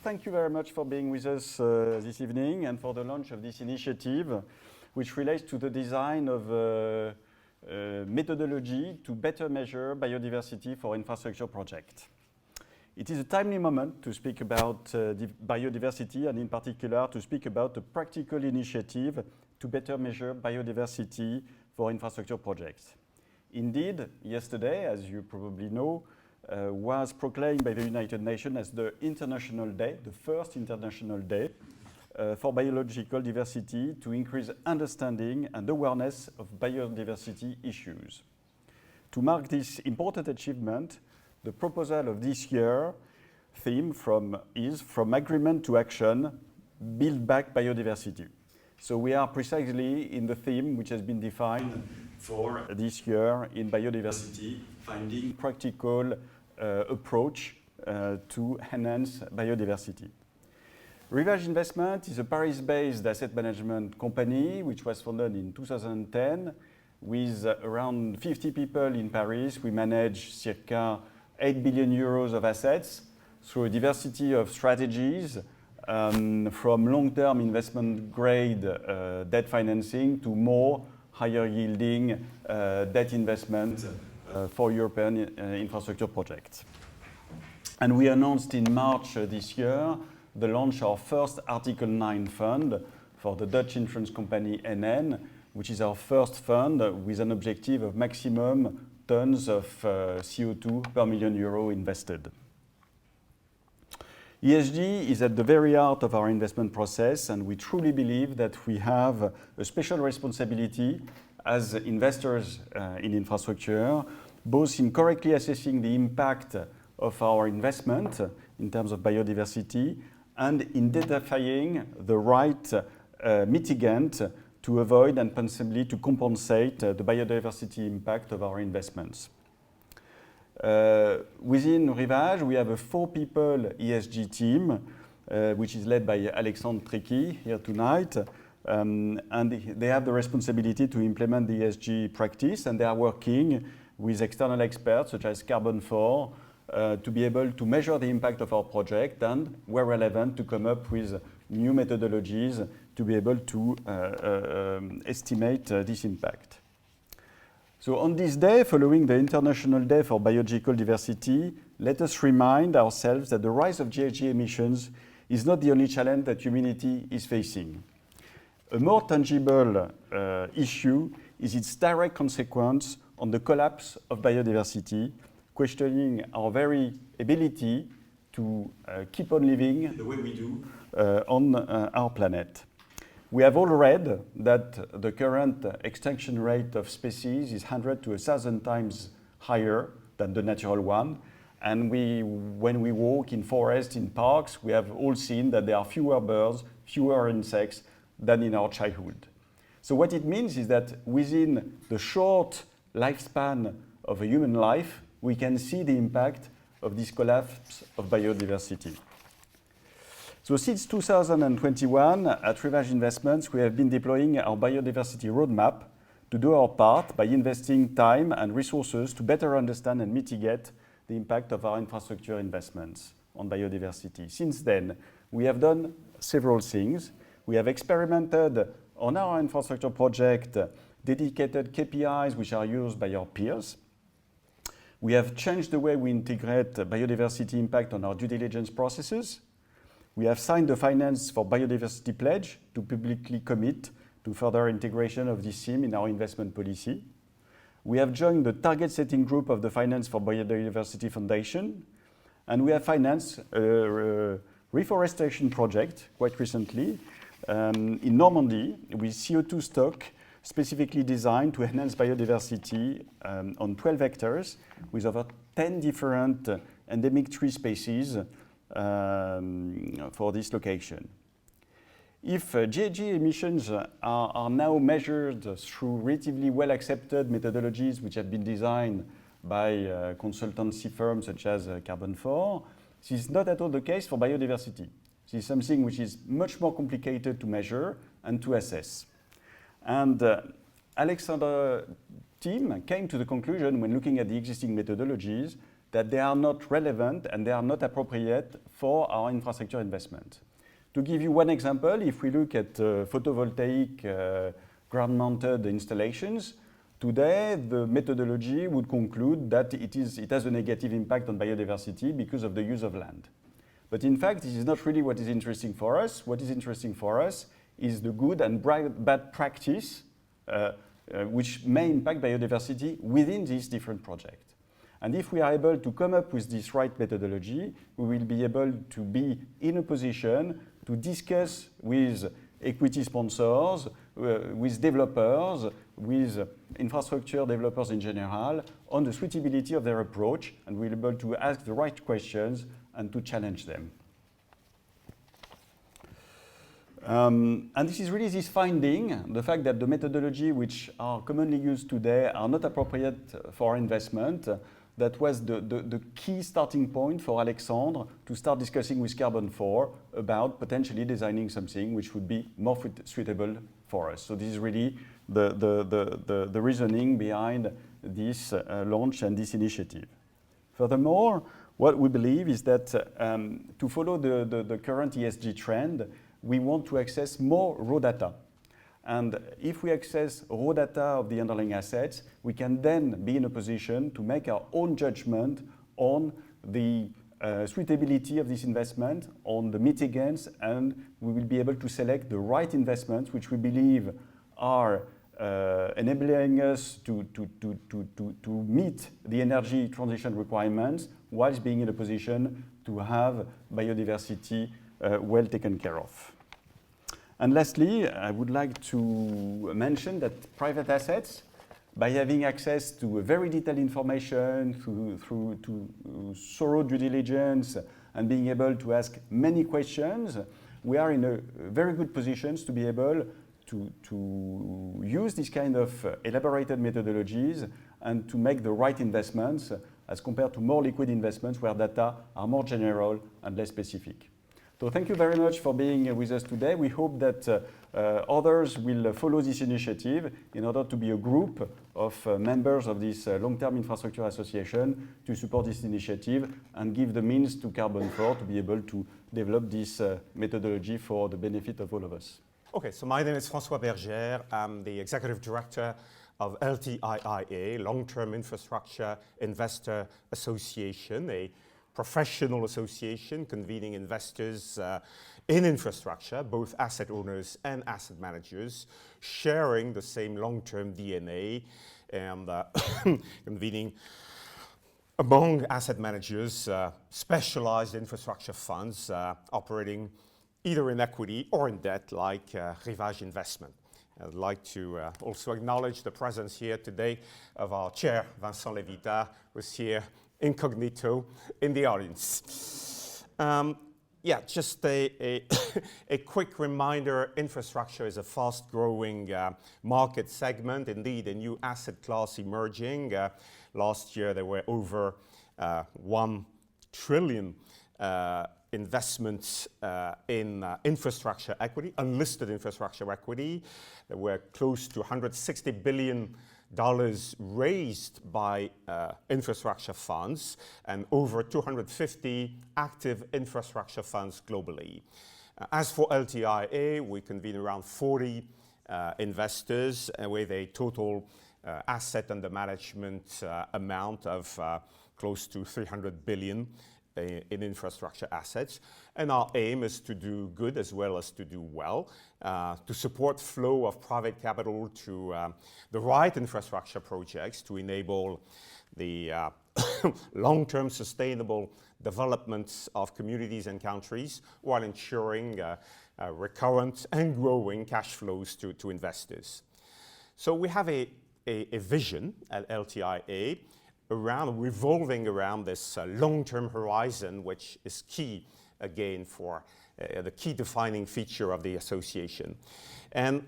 Thank you very much for being with us this evening and for the launch of this initiative, which relates to the design of methodology to better measure biodiversity for infrastructure projects. It is a timely moment to speak about biodiversity and in particular to speak about a practical initiative to better measure biodiversity for infrastructure projects. Indeed, yesterday, as you probably know, was proclaimed by the United Nations as the International Day, the first International Day for biological diversity to increase understanding and awareness of biodiversity issues. To mark this important achievement, the proposal of this year theme is From Agreement to Action, Build Back Biodiversity. So we are precisely in the theme which has been defined for this year in biodiversity, finding practical approach to enhance biodiversity. Rivage Investment is a Paris-based asset management company which was founded in 2010 with around 50 people in Paris. We manage circa 8 billion euros of assets through a diversity of strategies from long-term investment grade debt financing to more higher yielding debt investment for European infrastructure projects. And we announced in March this year the launch of our first Article 9 fund for the Dutch insurance company NN, which is our first fund with an objective of maximum tons of CO2 per million euro invested. ESG is at the very heart of our investment process, and we truly believe that we have a special responsibility as investors in infrastructure, both in correctly assessing the impact of our investment in terms of biodiversity and in identifying the right mitigant to avoid and possibly to compensate the biodiversity impact of our investments. Within Rivage, we have a 4-people ESG team, which is led by Alexandre Triki here tonight. And they have the responsibility to implement the ESG practice, and they are working with external experts such as Carbone to be able to measure the impact of our project and, where relevant, to come up with new methodologies to be able to estimate this impact. So on this day, following the International Day for Biological Diversity, let us remind ourselves that the rise of GHG emissions is not the only challenge that humanity is facing. A more tangible issue is its direct consequence on the collapse of biodiversity, questioning our very ability to keep on living the way we do on our planet. We have all read that the current extinction rate of species is 100 to 1,000 times higher than the natural one. And when we walk in forests, in parks, we have all seen that there are fewer birds, fewer insects than in our childhood. So what it means is that within the short lifespan of a human life, we can see the impact of this collapse of biodiversity. So since 2021, at Rivage Investments, we have been deploying our biodiversity roadmap to do our part by investing time and resources to better understand and mitigate the impact of our infrastructure investments on biodiversity. Since then, we have done several things. We have experimented on our infrastructure project dedicated KPIs which are used by our peers. We have changed the way we integrate biodiversity impact on our due diligence processes. We have signed the Finance for Biodiversity Pledge to publicly commit to further integration of this theme in our investment policy. We have joined the target setting group of the Finance for Biodiversity Foundation, and we have financed a reforestation project quite recently in Normandy with CO2 stock specifically designed to enhance biodiversity on 12 hectares with over 10 different endemic tree species for this location. If GHG emissions are now measured through relatively well-accepted methodologies which have been designed by consultancy firms such as Carbone, this is not at all the case for biodiversity. This is something which is much more complicated to measure and to assess. And Alexandre's team came to the conclusion when looking at the existing methodologies that they are not relevant and they are not appropriate for our infrastructure investment. To give you one example, if we look at photovoltaic ground-mounted installations, today the methodology would conclude that it has a negative impact on biodiversity because of the use of land. But in fact, this is not really what is interesting for us. What is interesting for us is the good and bad practice which may impact biodiversity within these different projects. And if we are able to come up with this right methodology, we will be able to be in a position to discuss with equity sponsors, with developers, with infrastructure developers in general, on the suitability of their approach, and we'll be able to ask the right questions and to challenge them. And this is really this finding, the fact that the methodology which are commonly used today are not appropriate for investment, that was the key starting point for Alexandre to start discussing with Carbone 4 about potentially designing something which would be more suitable for us. So this is really the reasoning behind this launch and this initiative. Furthermore, what we believe is that to follow the current ESG trend, we want to access more raw data. And if we access raw data of the underlying assets, we can then be in a position to make our own judgment on the suitability of this investment, on the mitigants, and we will be able to select the right investments which we believe are enabling us to meet the energy transition requirements whilst being in a position to have biodiversity well taken care of. And lastly, I would like to mention that private assets, by having access to very detailed information, through thorough due diligence, and being able to ask many questions, we are in a very good position to be able to use this kind of elaborated methodologies and to make the right investments as compared to more liquid investments where data are more general and less specific. So thank you very much for being with us today. We hope that others will follow this initiative in order to be a group of members of this long-term infrastructure association to support this initiative and give the means to Carbone 4 to be able to develop this methodology for the benefit of all of us. Okay, so my name is François Bergère. I'm the Executive Director of LTIIA, Long-Term Infrastructure Investor Association, a professional association convening investors in infrastructure, both asset owners and asset managers, sharing the same long-term DNA and convening among asset managers specialized infrastructure funds operating either in equity or in debt like Rivage Investment. I'd like to also acknowledge the presence here today of our chair, Vincent Levita, who's here incognito in the audience. Yeah, just a quick reminder, infrastructure is a fast-growing market segment, indeed a new asset class emerging. Last year there were over 1 trillion investments in infrastructure equity, unlisted infrastructure equity. There were close to $160 billion raised by infrastructure funds and over 250 active infrastructure funds globally. As for LTIIA, we convene around 40 investors with a total asset under management amount of close to 300 billion in infrastructure assets. And our aim is to do good as well as to do well, to support flow of private capital to the right infrastructure projects to enable the long-term sustainable developments of communities and countries while ensuring recurrent and growing cash flows to investors. So we have a vision at LTIIA revolving around this long-term horizon, which is key again for the key defining feature of the association. And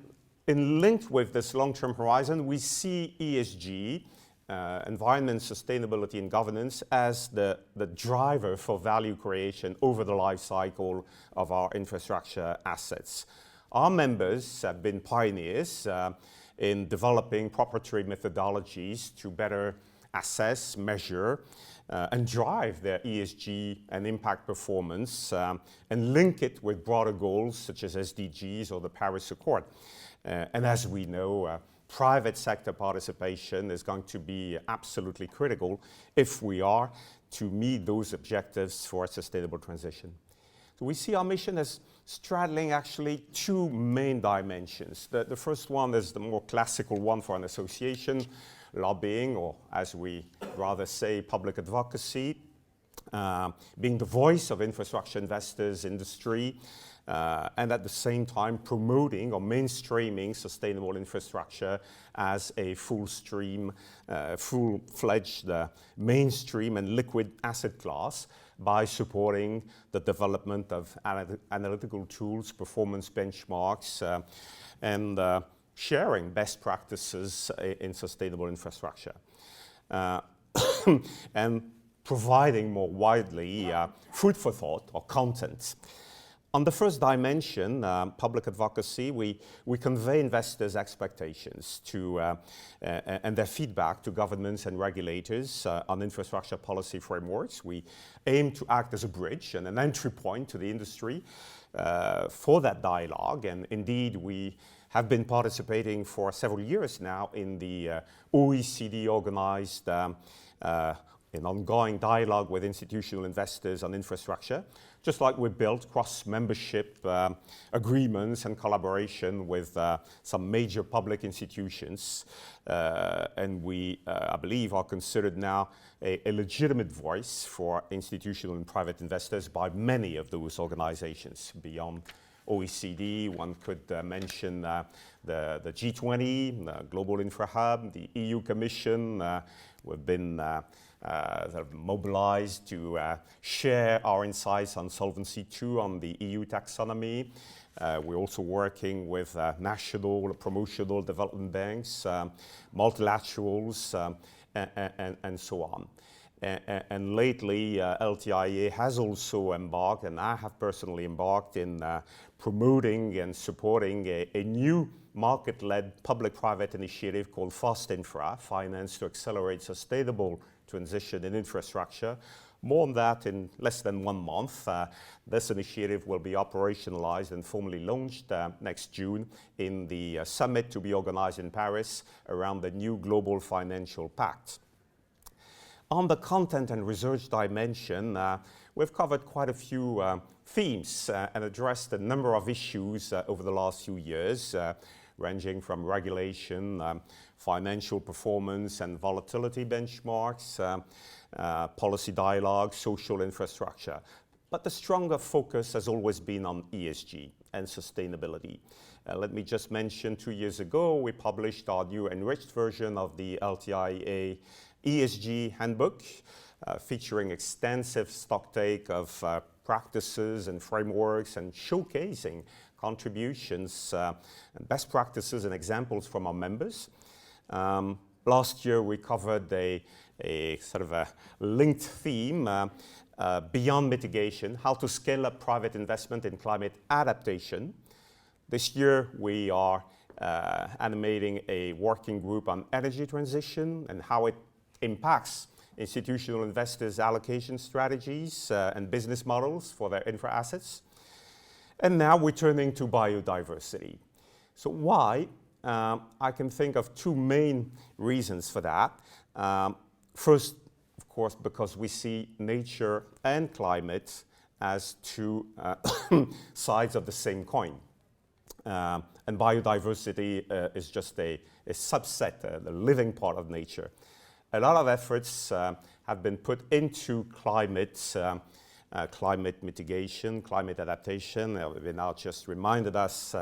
linked with this long-term horizon, we see ESG, environment, sustainability, and governance as the driver for value creation over the life cycle of our infrastructure assets. Our members have been pioneers in developing proprietary methodologies to better assess, measure, and drive their ESG and impact performance and link it with broader goals such as SDGs or the Paris Accord. And as we know, private sector participation is going to be absolutely critical if we are to meet those objectives for a sustainable transition. So we see our mission as straddling actually two main dimensions. The first one is the more classical one for an association, lobbying, or as we rather say, public advocacy, being the voice of infrastructure investors, industry, and at the same time promoting or mainstreaming sustainable infrastructure as a full-fledged mainstream and liquid asset class by supporting the development of analytical tools, performance benchmarks, and sharing best practices in sustainable infrastructure. And providing more widely food for thought or content. On the first dimension, public advocacy, we convey investors' expectations to, and their feedback to governments and regulators on infrastructure policy frameworks. We aim to act as a bridge and an entry point to the industry for that dialogue. And indeed, we have been participating for several years now in the OECD organized an ongoing dialogue with institutional investors on infrastructure, just like we built cross-membership agreements and collaboration with some major public institutions. And we, I believe, are considered now a legitimate voice for institutional and private investors by many of those organizations. Beyond OECD, one could mention the G20, the Global Infra Hub, the EU Commission. We've been mobilized to share our insights on Solvency II, on the EU taxonomy. We're also working with national promotional development banks, multilaterals, and so on. And lately, LTIIA has also embarked, and I have personally embarked in promoting and supporting a new market-led public-private initiative called Fast Infra, Finance to Accelerate Sustainable Transition in Infrastructure. More on that in less than 1 month. This initiative will be operationalized and formally launched next June in the summit to be organized in Paris around the new Global Financial Pact. On the content and research dimension, we've covered quite a few themes and addressed a number of issues over the last few years, ranging from regulation, financial performance and volatility benchmarks, policy dialogue, social infrastructure. But the stronger focus has always been on ESG and sustainability. Let me just mention 2 years ago, we published our new enriched version of the LTIIA ESG handbook, featuring extensive stocktake of practices and frameworks and showcasing contributions and best practices and examples from our members. Last year we covered a sort of a linked theme, beyond mitigation, how to scale up private investment in climate adaptation. This year we are animating a working group on energy transition and how it impacts institutional investors' allocation strategies and business models for their infra assets. And now we're turning to biodiversity. So why? I can think of 2 main reasons for that. First, of course, because we see nature and climate as 2 sides of the same coin. And biodiversity is just a subset, the living part of nature. A lot of efforts have been put into climate mitigation, climate adaptation. Besnard just reminded us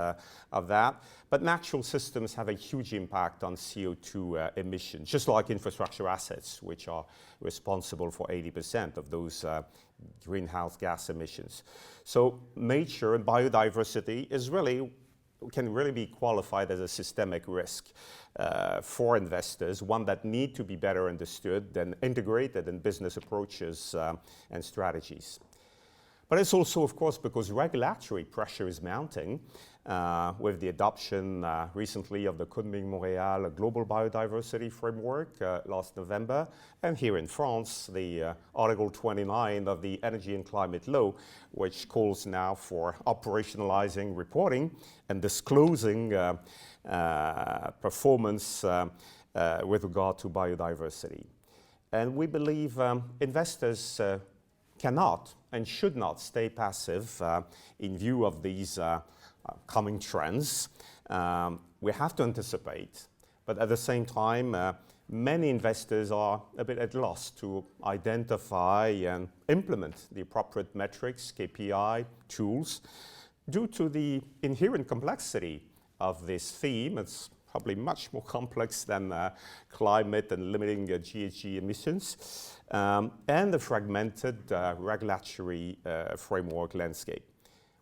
of that. But natural systems have a huge impact on CO2 emissions, just like infrastructure assets, which are responsible for 80% of those greenhouse gas emissions. So nature and biodiversity can really be qualified as a systemic risk for investors, one that need to be better understood and integrated in business approaches and strategies. But it's also, of course, because regulatory pressure is mounting with the adoption recently of the Kunming-Montréal Global Biodiversity Framework last November, and here in France, the Article 29 of the Energy and Climate Law, which calls now for operationalizing reporting and disclosing performance with regard to biodiversity. And we believe investors cannot and should not stay passive in view of these coming trends. We have to anticipate, but at the same time, many investors are a bit at loss to identify and implement the appropriate metrics, KPI, tools, due to the inherent complexity of this theme. It's probably much more complex than climate and limiting GHG emissions, and the fragmented regulatory framework landscape.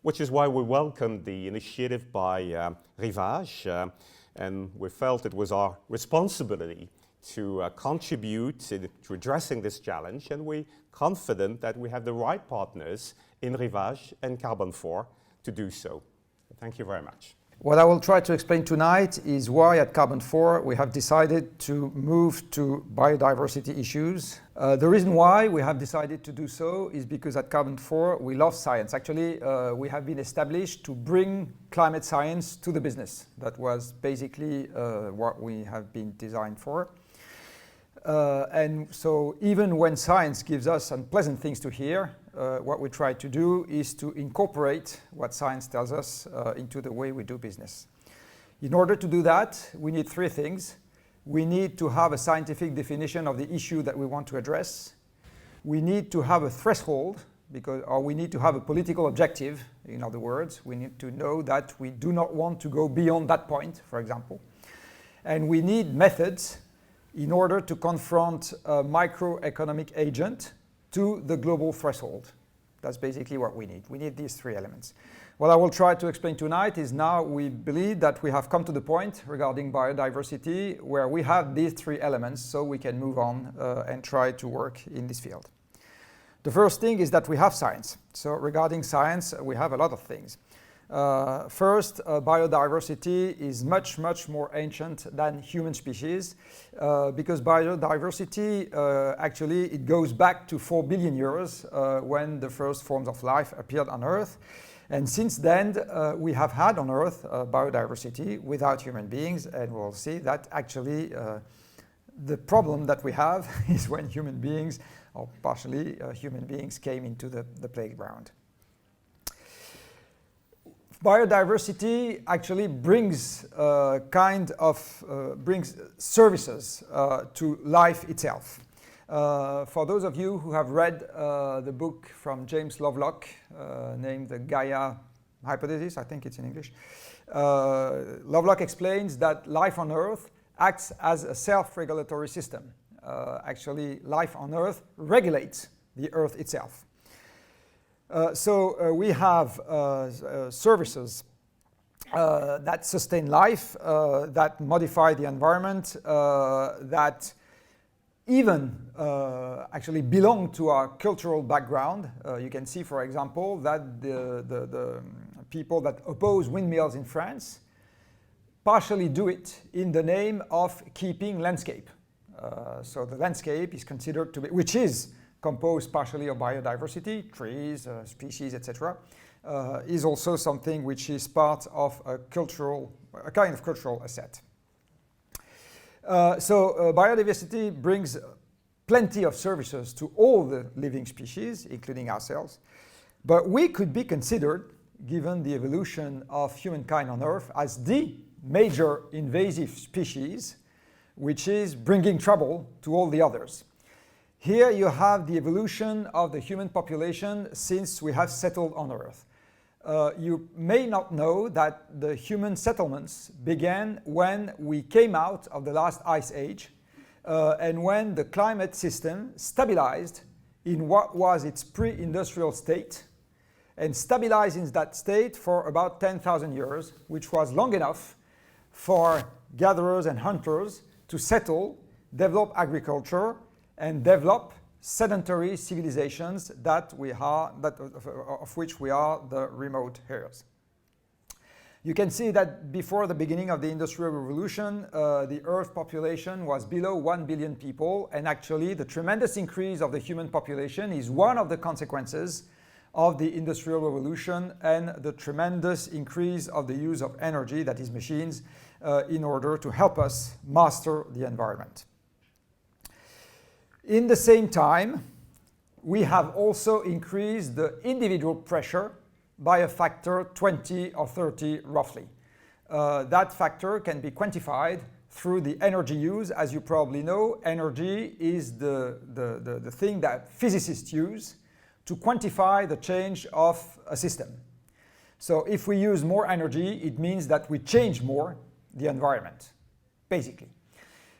Which is why we welcomed the initiative by Rivage, and we felt it was our responsibility to contribute to addressing this challenge, and we're confident that we have the right partners in Rivage and Carbone 4 to do so. Thank you very much. What I will try to explain tonight is why at Carbone 4 we have decided to move to biodiversity issues. The reason why we have decided to do so is because at Carbone 4 we love science. Actually, we have been established to bring climate science to the business. That was basically what we have been designed for. And so even when science gives us unpleasant things to hear, what we try to do is to incorporate what science tells us into the way we do business. In order to do that, we need three things. We need to have a scientific definition of the issue that we want to address. We need to have a threshold, or we need to have a political objective. In other words, we need to know that we do not want to go beyond that point, for example. And we need methods in order to confront a microeconomic agent to the global threshold. That's basically what we need. We need these three elements. What I will try to explain tonight is now we believe that we have come to the point regarding biodiversity where we have these three elements so we can move on and try to work in this field. The first thing is that we have science. So regarding science, we have a lot of things. First, biodiversity is much, much more ancient than human species because biodiversity, actually, it goes back to 4 billion years when the first forms of life appeared on Earth. And since then, we have had on Earth biodiversity without human beings, and we'll see that actually the problem that we have is when human beings, or partially human beings, came into the playground. Biodiversity actually brings brings services to life itself. For those of you who have read the book from James Lovelock named the Gaia Hypothesis, I think it's in English, Lovelock explains that life on Earth acts as a self-regulatory system. Actually, life on Earth regulates the Earth itself. So we have services that sustain life, that modify the environment, that even actually belong to our cultural background. You can see, for example, that the people that oppose windmills in France partially do it in the name of keeping landscape. So the landscape is considered to be, which is composed partially of biodiversity, trees, species, etc., is also something which is part of a kind of cultural asset. So biodiversity brings plenty of services to all the living species, including ourselves. But we could be considered, given the evolution of humankind on Earth, as the major invasive species, which is bringing trouble to all the others. Here you have the evolution of the human population since we have settled on Earth. You may not know that the human settlements began when we came out of the last ice age and when the climate system stabilized in what was its pre-industrial state and stabilized in that state for about 10,000 years, which was long enough for gatherers and hunters to settle, develop agriculture, and develop sedentary civilizations that we are, of which we are the remote heirs. You can see that before the beginning of the Industrial Revolution, the Earth population was below 1 billion people, and actually the tremendous increase of the human population is one of the consequences of the Industrial Revolution and the tremendous increase of the use of energy, that is machines, in order to help us master the environment. In the same time, we have also increased the individual pressure by a factor 20 or 30 roughly. That factor can be quantified through the energy use. As you probably know, energy is the thing that physicists use to quantify the change of a system. So if we use more energy, it means that we change more the environment, basically.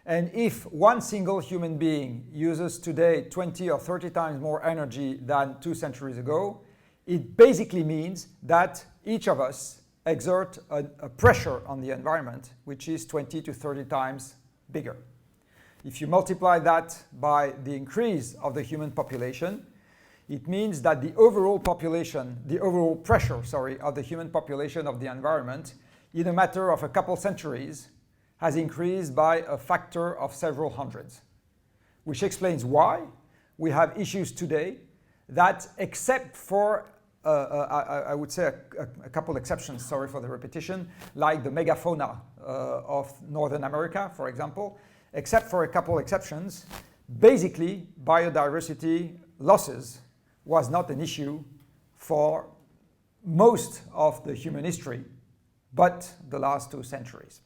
And if one single human being uses today 20 or 30 times more energy than 2 centuries ago, it basically means that each of us exert a pressure on the environment which is 20 to 30 times bigger. If you multiply that by the increase of the human population, it means that the overall pressure of the human population of the environment in a matter of a couple centuries has increased by a factor of several hundreds, which explains why we have issues today that, except for I would say a couple exceptions, sorry for the repetition, like the megafauna of Northern America, for example, except for a couple exceptions, basically biodiversity losses was not an issue for most of the human history, but the last 2 centuries.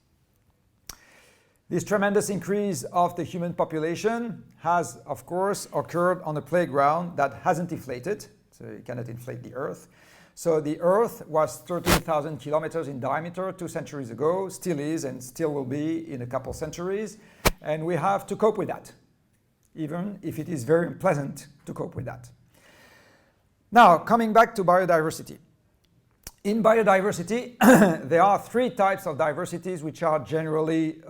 This tremendous increase of the human population has, of course, occurred on a playground that hasn't inflated. So you cannot inflate the Earth. So the Earth was 13,000 kilometers in diameter 2 centuries ago, still is and still will be in a couple centuries. And we have to cope with that, even if it is very unpleasant to cope with that. Now, coming back to biodiversity. In biodiversity, there are 3 types of diversities which are generally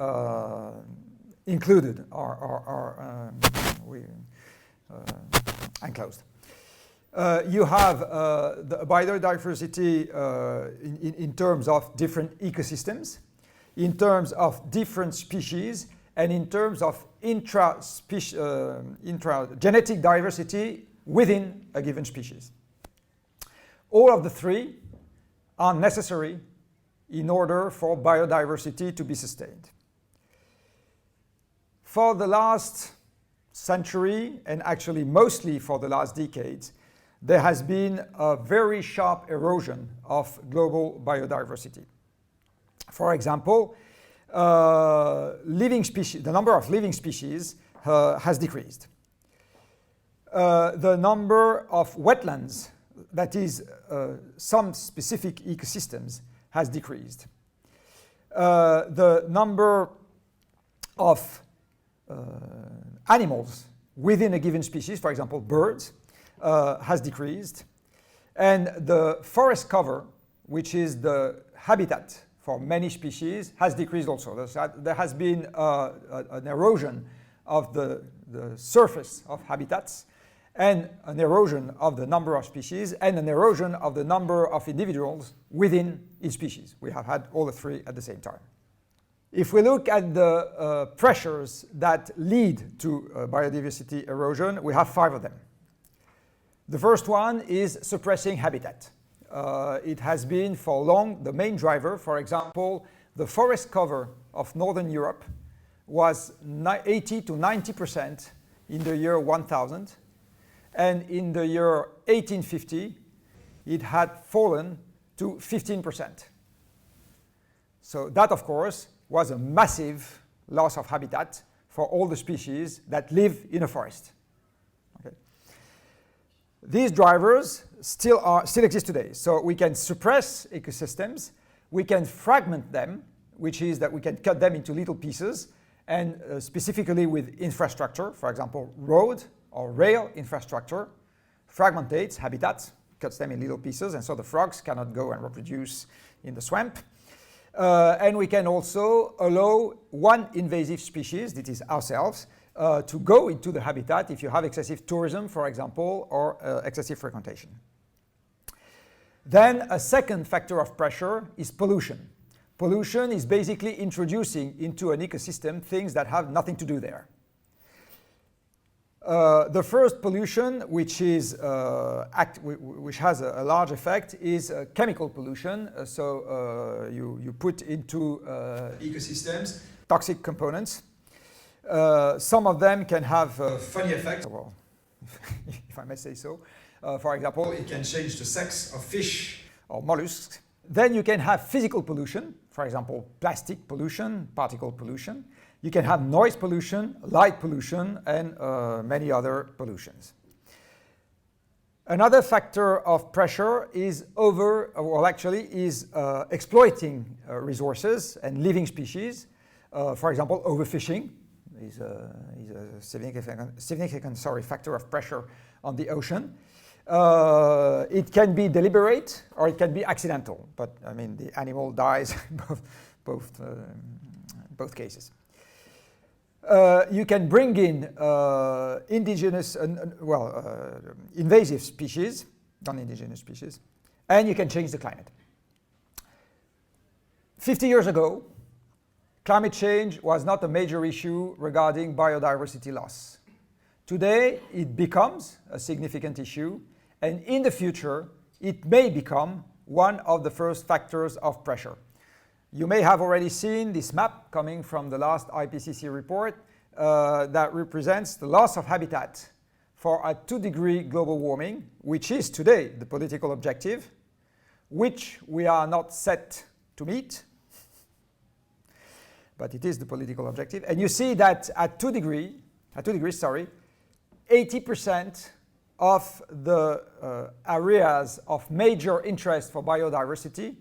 included or enclosed. You have the biodiversity in terms of different ecosystems, in terms of different species, and in terms of genetic diversity within a given species. All of the 3 are necessary in order for biodiversity to be sustained. For the last century, and actually mostly for the last decades, there has been a very sharp erosion of global biodiversity. For example, the number of living species has decreased. The number of wetlands, that is, some specific ecosystems, has decreased. The number of animals within a given species, for example, birds, has decreased. And the forest cover, which is the habitat for many species, has decreased also. There has been an erosion of the surface of habitats, and an erosion of the number of species, and an erosion of the number of individuals within each species. We have had all the 3 at the same time. If we look at the pressures that lead to biodiversity erosion, we have 5 of them. The first one is suppressing habitat. It has been for long the main driver. For example, the forest cover of Northern Europe was 80 to 90% in the year 1000. And in the year 1850, it had fallen to 15%. So that, of course, was a massive loss of habitat for all the species that live in a forest. Okay. These drivers still exist today. So we can suppress ecosystems, we can fragment them, which is that we can cut them into little pieces, and specifically with infrastructure, for example, road or rail infrastructure, fragmentates habitats, cuts them in little pieces, and so the frogs cannot go and reproduce in the swamp. And we can also allow one invasive species, that is ourselves, to go into the habitat if you have excessive tourism, for example, or excessive frequentation. Then a second factor of pressure is pollution. Pollution is basically introducing into an ecosystem things that have nothing to do there. The first pollution, which has a large effect, is chemical pollution. You put into ecosystems toxic components. Some of them can have funny effects, well, if I may say so. For example, it can change the sex of fish or mollusks. Then you can have physical pollution, for example, plastic pollution, particle pollution. You can have noise pollution, light pollution, and many other pollutions. Another factor of pressure is exploiting resources and living species. For example, overfishing is a significant factor of pressure on the ocean. It can be deliberate or it can be accidental, but I mean the animal dies both cases. You can bring in invasive species, non-indigenous species, and you can change the climate. 50 years ago, climate change was not a major issue regarding biodiversity loss. Today, it becomes a significant issue, and in the future, it may become one of the first factors of pressure. You may have already seen this map coming from the last IPCC report that represents the loss of habitat for a 2-degree global warming, which is today the political objective, which we are not set to meet, but it is the political objective. And you see that at 2 degrees, 80% of the areas of major interest for biodiversity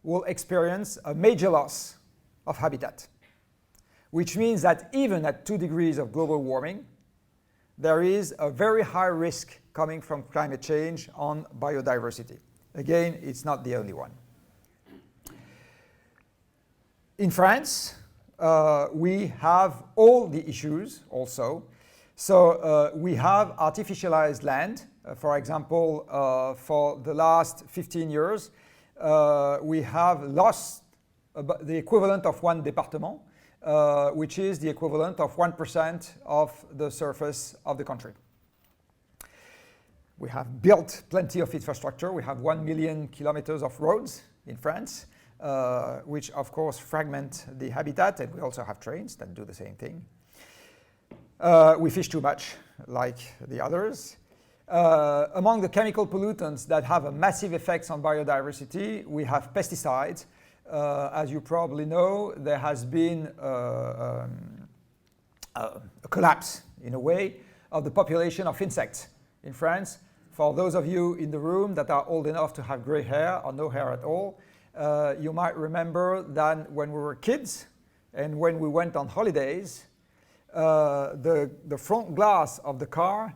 will experience a major loss of habitat, which means that even at 2 degrees of global warming, there is a very high risk coming from climate change on biodiversity. Again, it's not the only one. In France, we have all the issues also. So we have artificialized land. For example, for the last 15 years, we have lost the equivalent of one département, which is the equivalent of 1% of the surface of the country. We have built plenty of infrastructure. We have 1 million kilometers of roads in France, which of course fragment the habitat, and we also have trains that do the same thing. We fish too much, like the others. Among the chemical pollutants that have a massive effects on biodiversity, we have pesticides. As you probably know, there has been a collapse, in a way, of the population of insects in France. For those of you in the room that are old enough to have gray hair or no hair at all, you might remember that when we were kids and when we went on holidays, the front glass of the car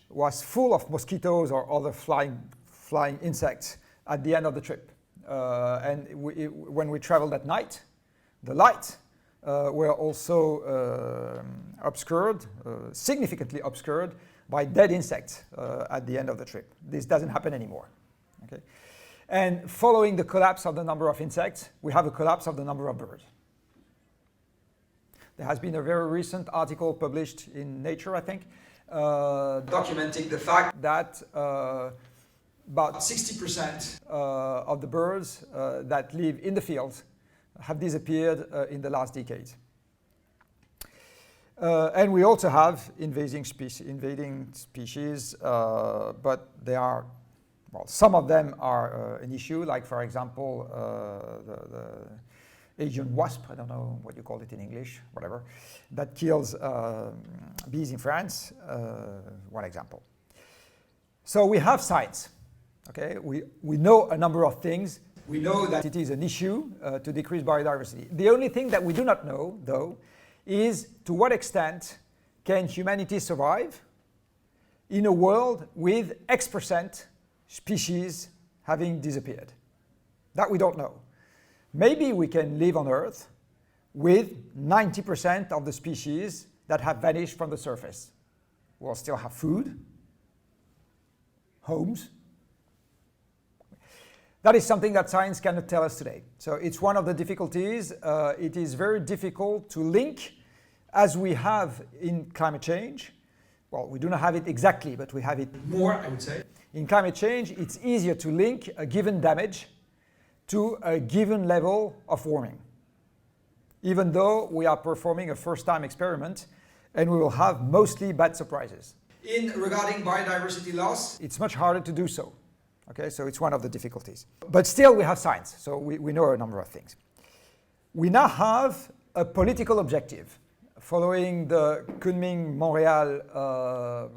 was full of mosquitoes or other flying insects at the end of the trip. And when we traveled at night, the lights were also obscured, significantly obscured by dead insects at the end of the trip. This doesn't happen anymore. Okay? And following the collapse of the number of insects, we have a collapse of the number of birds. There has been a very recent article published in Nature, I think, documenting the fact that about 60% of the birds that live in the fields have disappeared in the last decade. And we also have invading species, but they are, well, some of them are an issue, like for example, the Asian wasp, I don't know what you call it in English, whatever, that kills bees in France, one example. So we have science, okay? We know a number of things. We know that it is an issue to decrease biodiversity. The only thing that we do not know, though, is to what extent can humanity survive in a world with X% species having disappeared. That we don't know. Maybe we can live on Earth with 90% of the species that have vanished from the surface. We'll still have food, homes. That is something that science cannot tell us today. So it's one of the difficulties. It is very difficult to link, as we have in climate change. Well, we do not have it exactly, but we have it more, I would say. In climate change, it's easier to link a given damage to a given level of warming, even though we are performing a first-time experiment and we will have mostly bad surprises. Regarding biodiversity loss, it's much harder to do so. Okay, so it's one of the difficulties. But still we have science, so we know a number of things. We now have a political objective following the Kunming-Montreal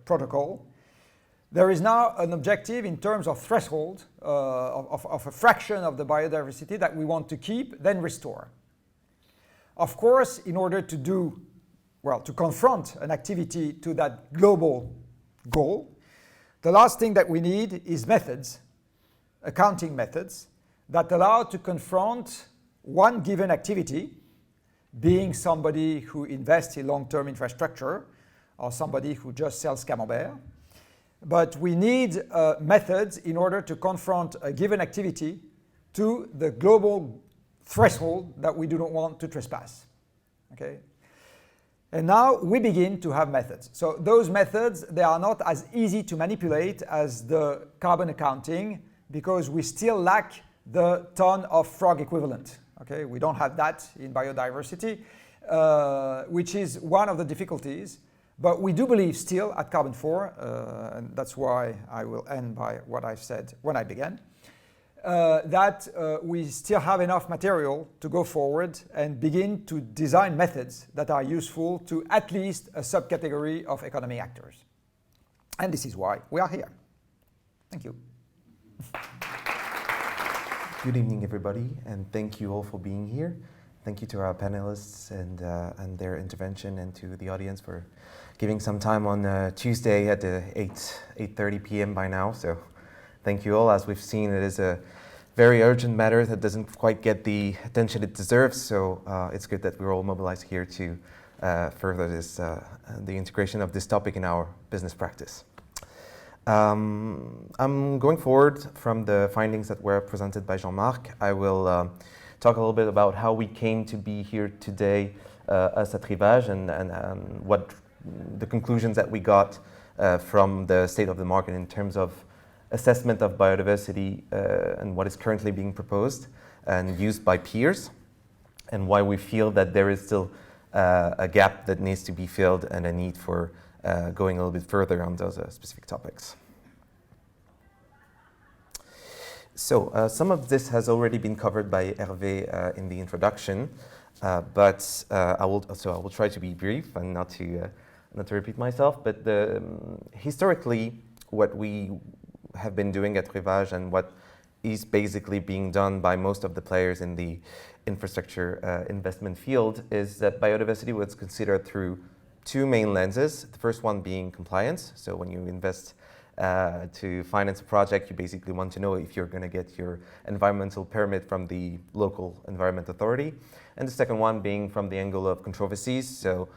protocol. There is now an objective in terms of threshold of a fraction of the biodiversity that we want to keep, then restore. Of course, in order to to confront an activity to that global goal, the last thing that we need is methods, accounting methods, that allow to confront one given activity, being somebody who invests in long-term infrastructure or somebody who just sells camembert. But we need methods in order to confront a given activity to the global threshold that we do not want to trespass. Okay? And now we begin to have methods. So those methods, they are not as easy to manipulate as the carbon accounting because we still lack the ton of frog equivalent. Okay? We don't have that in biodiversity, which is one of the difficulties. But we do believe still at Carbon 4, and that's why I will end by what I said when I began, that we still have enough material to go forward and begin to design methods that are useful to at least a subcategory of economic actors. And this is why we are here. Thank you. Good evening, everybody, and thank you all for being here. Thank you to our panelists and their intervention, and to the audience for giving some time on Tuesday at 8:30 p.m. by now. So thank you all. As we've seen, it is a very urgent matter that doesn't quite get the attention it deserves. So it's good that we're all mobilized here to further the integration of this topic in our business practice. I'm going forward from the findings that were presented by Jean-Marc. I will talk a little bit about how we came to be here today, us at Rivage, and what the conclusions that we got from the state of the market in terms of assessment of biodiversity and what is currently being proposed and used by peers, and why we feel that there is still a gap that needs to be filled and a need for going a little bit further on those specific topics. So some of this has already been covered by Hervé in the introduction, but I will try to be brief and not to repeat myself. But historically, what we have been doing at Rivage and what is basically being done by most of the players in the infrastructure investment field is that biodiversity was considered through two main lenses. The first one being compliance. So when you invest to finance a project, you basically want to know if you're going to get your environmental permit from the local environment authority. And the second one being from the angle of controversies. So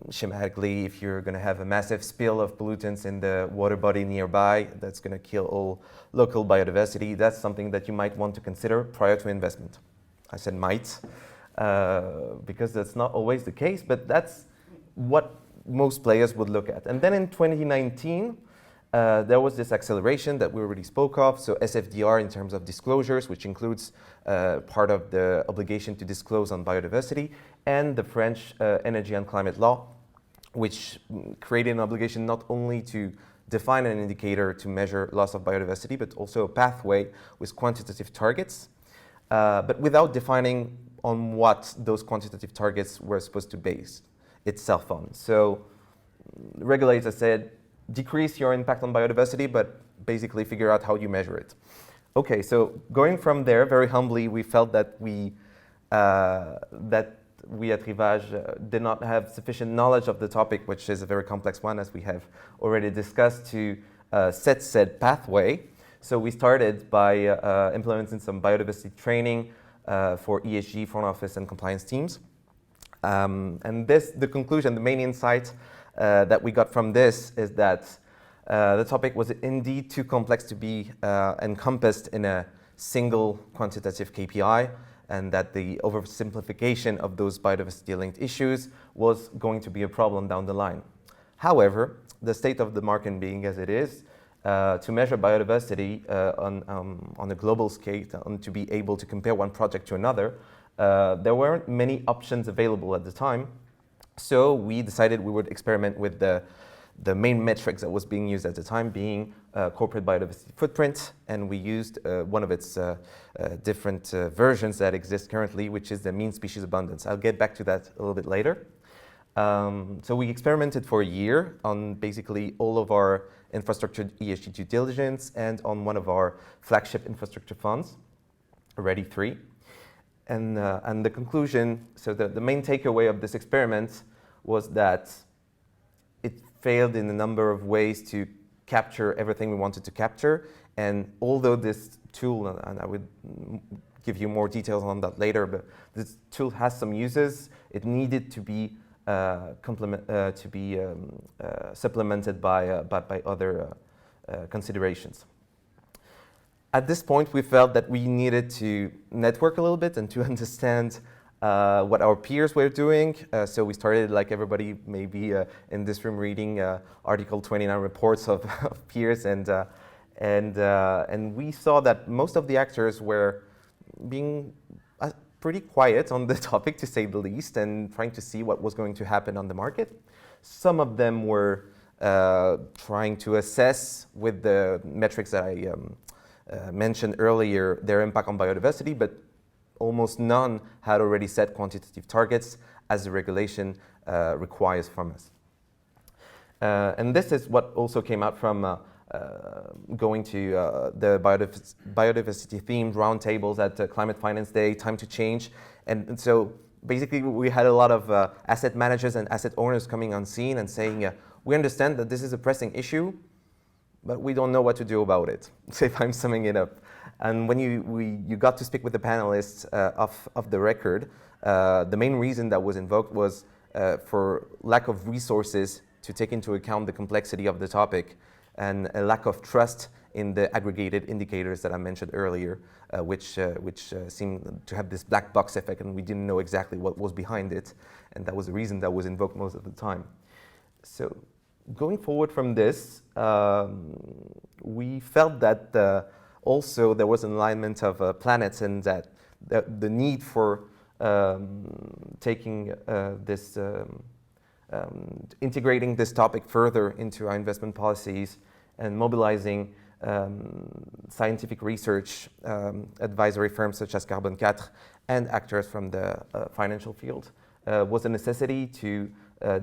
schematically, if you're going to have a massive spill of pollutants in the water body nearby that's going to kill all local biodiversity, that's something that you might want to consider prior to investment. I said might, because that's not always the case, but that's what most players would look at. And then in 2019, there was this acceleration that we already spoke of, so SFDR in terms of disclosures, which includes part of the obligation to disclose on biodiversity, and the French Energy and Climate Law, which created an obligation not only to define an indicator to measure loss of biodiversity, but also a pathway with quantitative targets, but without defining on what those quantitative targets were supposed to base itself on. So regulators said, decrease your impact on biodiversity, but basically figure out how you measure it. Okay, so going from there, very humbly, we felt that we at Rivage did not have sufficient knowledge of the topic, which is a very complex one, as we have already discussed, to set said pathway. So we started by implementing some biodiversity training for ESG, front office, and compliance teams. And the conclusion, the main insight that we got from this is that the topic was indeed too complex to be encompassed in a single quantitative KPI, and that the oversimplification of those biodiversity-linked issues was going to be a problem down the line. However, the state of the market being as it is, to measure biodiversity on a global scale and to be able to compare one project to another, there weren't many options available at the time. So we decided we would experiment with the main metrics that was being used at the time, being corporate biodiversity footprint, and we used one of its different versions that exist currently, which is the mean species abundance. I'll get back to that a little bit later. So we experimented for a year on basically all of our infrastructure ESG due diligence and on one of our flagship infrastructure funds, already 3. And the conclusion, so the main takeaway of this experiment was that it failed in a number of ways to capture everything we wanted to capture. And although this tool, and I would give you more details on that later, but this tool has some uses, it needed to be supplemented by other considerations. At this point, we felt that we needed to network a little bit and to understand what our peers were doing. So we started, like everybody maybe in this room, reading Article 29 reports of peers, and we saw that most of the actors were being pretty quiet on the topic, to say the least, and trying to see what was going to happen on the market. Some of them were trying to assess with the metrics that I mentioned earlier their impact on biodiversity, but almost none had already set quantitative targets as the regulation requires from us. And this is what also came out from going to the biodiversity themed roundtables at Climate Finance Day, Time to Change. And so basically we had a lot of asset managers and asset owners coming on scene and saying, we understand that this is a pressing issue, but we don't know what to do about it, so if I'm summing it up. And when you got to speak with the panelists of the record, the main reason that was invoked was for lack of resources to take into account the complexity of the topic, and a lack of trust in the aggregated indicators that I mentioned earlier, which seemed to have this black box effect, and we didn't know exactly what was behind it, and that was the reason that was invoked most of the time. So going forward from this, we felt that also there was an alignment of planets, and that the need for taking integrating this topic further into our investment policies and mobilizing scientific research, advisory firms such as Carbone 4 and actors from the financial field was a necessity to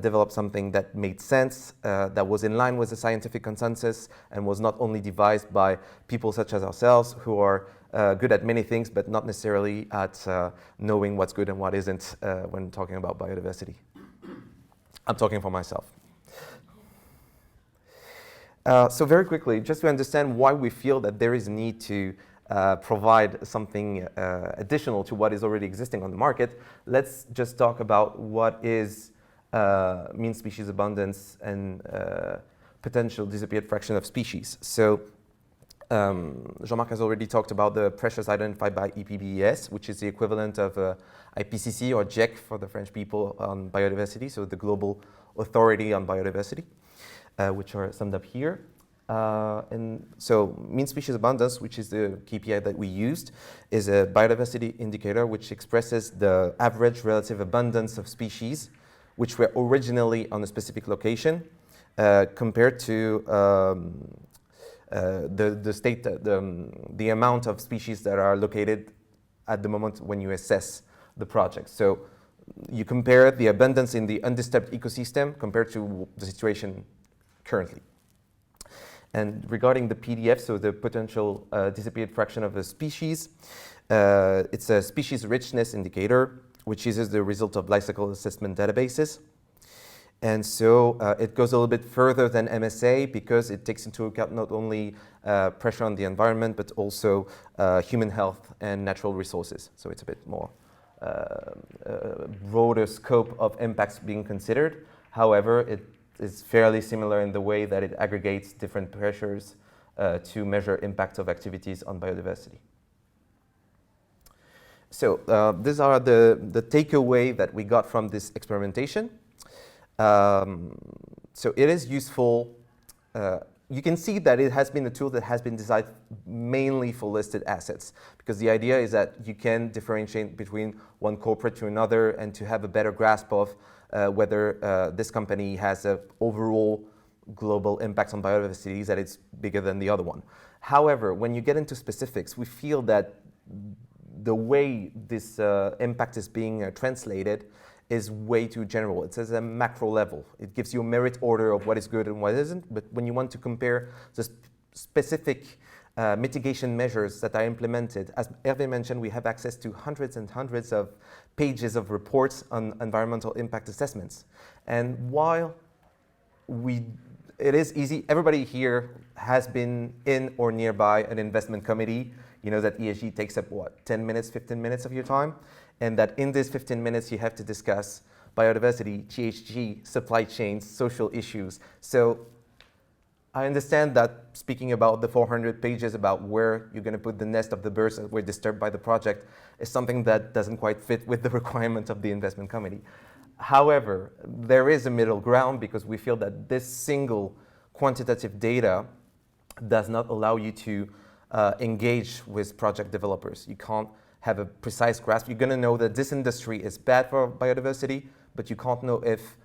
develop something that made sense, that was in line with the scientific consensus, and was not only devised by people such as ourselves who are good at many things, but not necessarily at knowing what's good and what isn't when talking about biodiversity. I'm talking for myself. So very quickly, just to understand why we feel that there is a need to provide something additional to what is already existing on the market, let's just talk about what is mean species abundance and potential disappeared fraction of species. So Jean-Marc has already talked about the pressures identified by EPBES, which is the equivalent of IPCC or GIEC for the French people on biodiversity, so the Global Authority on Biodiversity, which are summed up here. And so mean species abundance, which is the KPI that we used, is a biodiversity indicator which expresses the average relative abundance of species which were originally on a specific location compared to the amount of species that are located at the moment when you assess the project. So you compare the abundance in the undisturbed ecosystem compared to the situation currently. And regarding the PDF, so the potential disappeared fraction of a species, it's a species richness indicator, which uses the result of life cycle assessment databases. And so it goes a little bit further than MSA because it takes into account not only pressure on the environment, but also human health and natural resources. So it's a bit more broader scope of impacts being considered. However, it is fairly similar in the way that it aggregates different pressures to measure impacts of activities on biodiversity. So these are the takeaway that we got from this experimentation. So it is useful. You can see that it has been a tool that has been designed mainly for listed assets, because the idea is that you can differentiate between one corporate to another and to have a better grasp of whether this company has an overall global impact on biodiversity, that it's bigger than the other one. However, when you get into specifics, we feel that the way this impact is being translated is way too general. It's at a macro level. It gives you a merit order of what is good and what isn't, but when you want to compare the specific mitigation measures that are implemented, as Hervé mentioned, we have access to hundreds and hundreds of pages of reports on environmental impact assessments. And while it is easy, everybody here has been in or nearby an investment committee. You know that ESG takes up, what, 10 minutes, 15 minutes of your time? And that in these 15 minutes, you have to discuss biodiversity, GHG, supply chains, social issues. So I understand that speaking about the 400 pages about where you're going to put the nest of the birds that were disturbed by the project is something that doesn't quite fit with the requirements of the investment committee. However, there is a middle ground, because we feel that this single quantitative data does not allow you to engage with project developers. You can't have a precise grasp. You're going to know that this industry is bad for biodiversity, but you can't know if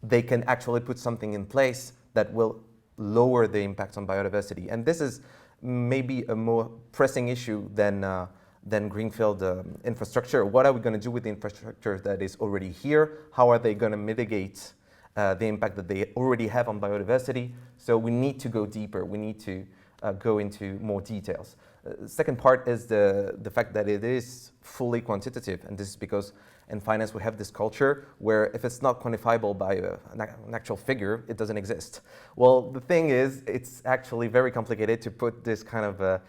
they can actually put something in place that will lower the impact on biodiversity. And this is maybe a more pressing issue than greenfield infrastructure. What are we going to do with the infrastructure that is already here? How are they going to mitigate the impact that they already have on biodiversity? So we need to go deeper. We need to go into more details. Second part is the fact that it is fully quantitative, and this is because in finance we have this culture where if it's not quantifiable by an actual figure, it doesn't exist. Well, the thing is, it's actually very complicated to put this kind of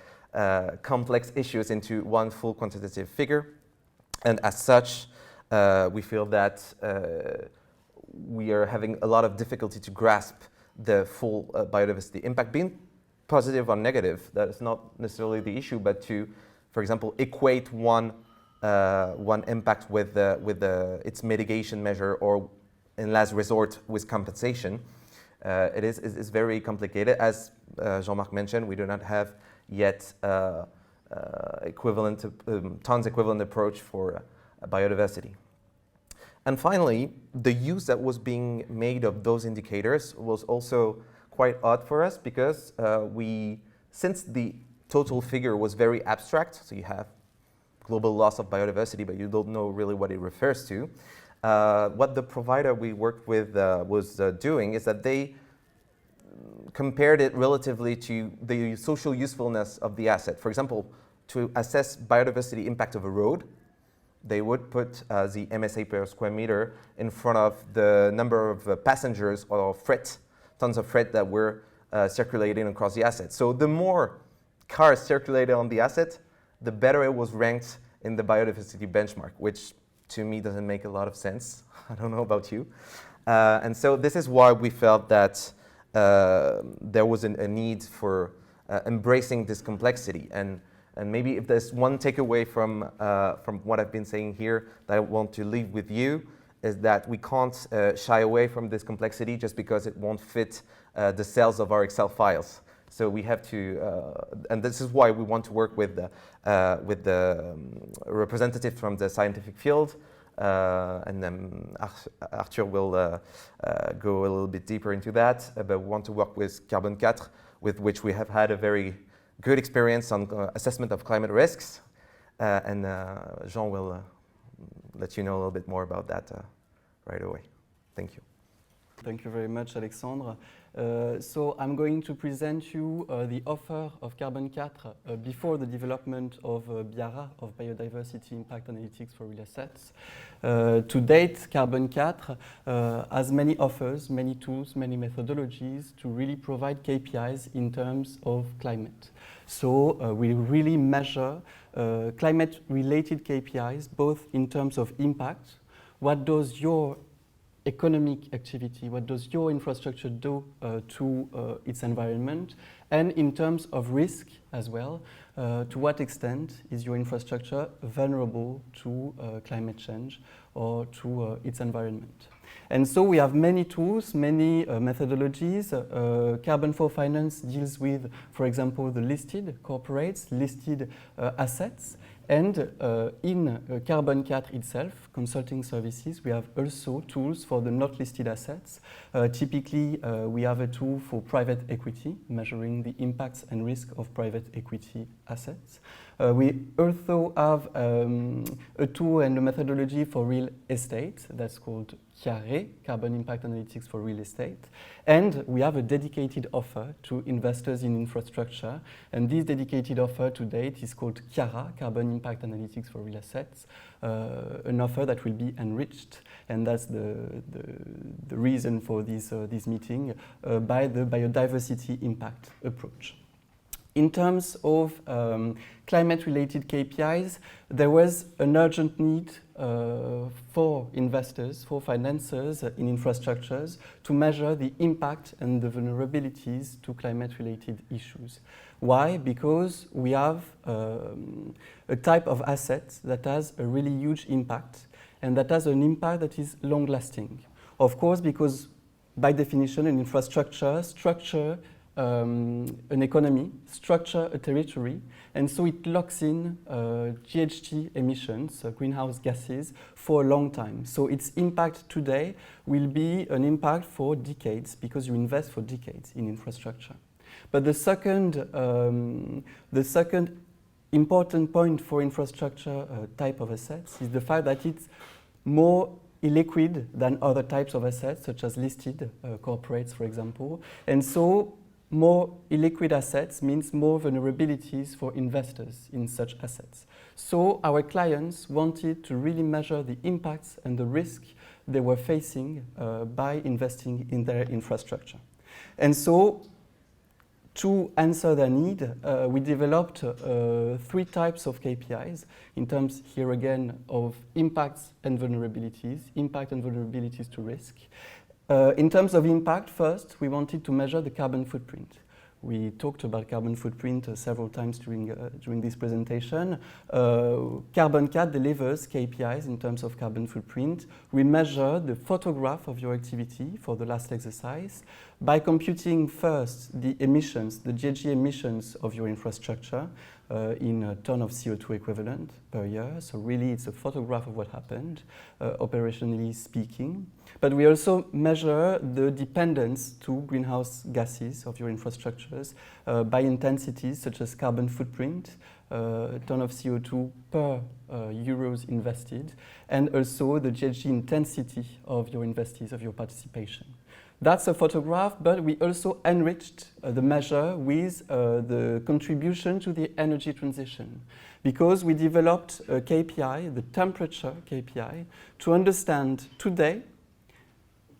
complex issues into one full quantitative figure, and as such, we feel that we are having a lot of difficulty to grasp the full biodiversity impact, being positive or negative. That is not necessarily the issue, but to, for example, equate one impact with its mitigation measure, or in last resort with compensation. It is very complicated. As Jean-Marc mentioned, we do not have yet tons equivalent approach for biodiversity. And finally, the use that was being made of those indicators was also quite odd for us, because since the total figure was very abstract, so you have global loss of biodiversity, but you don't know really what it refers to, what the provider we worked with was doing is that they compared it relatively to the social usefulness of the asset. For example, to assess biodiversity impact of a road, they would put the MSA per square meter in front of the number of passengers or tons of freight that were circulating across the asset. So the more cars circulated on the asset, the better it was ranked in the biodiversity benchmark, which to me doesn't make a lot of sense. I don't know about you. And so this is why we felt that there was a need for embracing this complexity. And maybe if there's one takeaway from what I've been saying here that I want to leave with you, is that we can't shy away from this complexity just because it won't fit the cells of our Excel files. So we have to, and this is why we want to work with the representative from the scientific field, and then Arthur will go a little bit deeper into that, but we want to work with Carbone 4, with which we have had a very good experience on assessment of climate risks, and Jean will let you know a little bit more about that right away. Thank you. Thank you very much, Alexandre. So I'm going to present you the offer of Carbone 4 before the development of BIARA, of Biodiversity Impact Analytics for Real Assets. To date, Carbone 4 has many offers, many tools, many methodologies to really provide KPIs in terms of climate. So we really measure climate-related KPIs, both in terms of impact. What does your economic activity, what does your infrastructure do to its environment, and in terms of risk as well, to what extent is your infrastructure vulnerable to climate change or to its environment. And so we have many tools, many methodologies. Carbone 4 Finance deals with, for example, the listed corporates, listed assets. And in Carbone 4 itself, consulting services, we have also tools for the not listed assets. Typically, we have a tool for private equity, measuring the impacts and risk of private equity assets. We also have a tool and a methodology for real estate that's called CIARE, Carbon Impact Analytics for Real Estate. And we have a dedicated offer to investors in infrastructure. And this dedicated offer to date is called CIARA, Carbon Impact Analytics for Real Assets, an offer that will be enriched. And that's the reason for this meeting by the biodiversity impact approach. In terms of climate-related KPIs, there was an urgent need for investors, for financiers in infrastructures to measure the impact and the vulnerabilities to climate-related issues. Why? Because we have a type of asset that has a really huge impact, and that has an impact that is long-lasting. Of course, because by definition, an infrastructure structure an economy, structure a territory, and so it locks in GHG emissions, greenhouse gases, for a long time. So its impact today will be an impact for decades, because you invest for decades in infrastructure. But the second important point for infrastructure type of assets is the fact that it's more illiquid than other types of assets, such as listed corporates, for example. And so more illiquid assets means more vulnerabilities for investors in such assets. So our clients wanted to really measure the impacts and the risk they were facing by investing in their infrastructure. And so to answer their need, we developed 3 types of KPIs in terms, here again, of impacts and vulnerabilities, impact and vulnerabilities to risk. In terms of impact, first, we wanted to measure the carbon footprint. We talked about carbon footprint several times during this presentation. Carbone 4 delivers KPIs in terms of carbon footprint. We measure the photograph of your activity for the last exercise by computing first the emissions, the GHG emissions of your infrastructure in a ton of CO2 equivalent per year. So really it's a photograph of what happened, operationally speaking. But we also measure the dependence to greenhouse gases of your infrastructures by intensities such as carbon footprint, ton of CO2 per euros invested, and also the GHG intensity of your investees, of your participation. That's a photograph, but we also enriched the measure with the contribution to the energy transition, because we developed a KPI, the temperature KPI, to understand today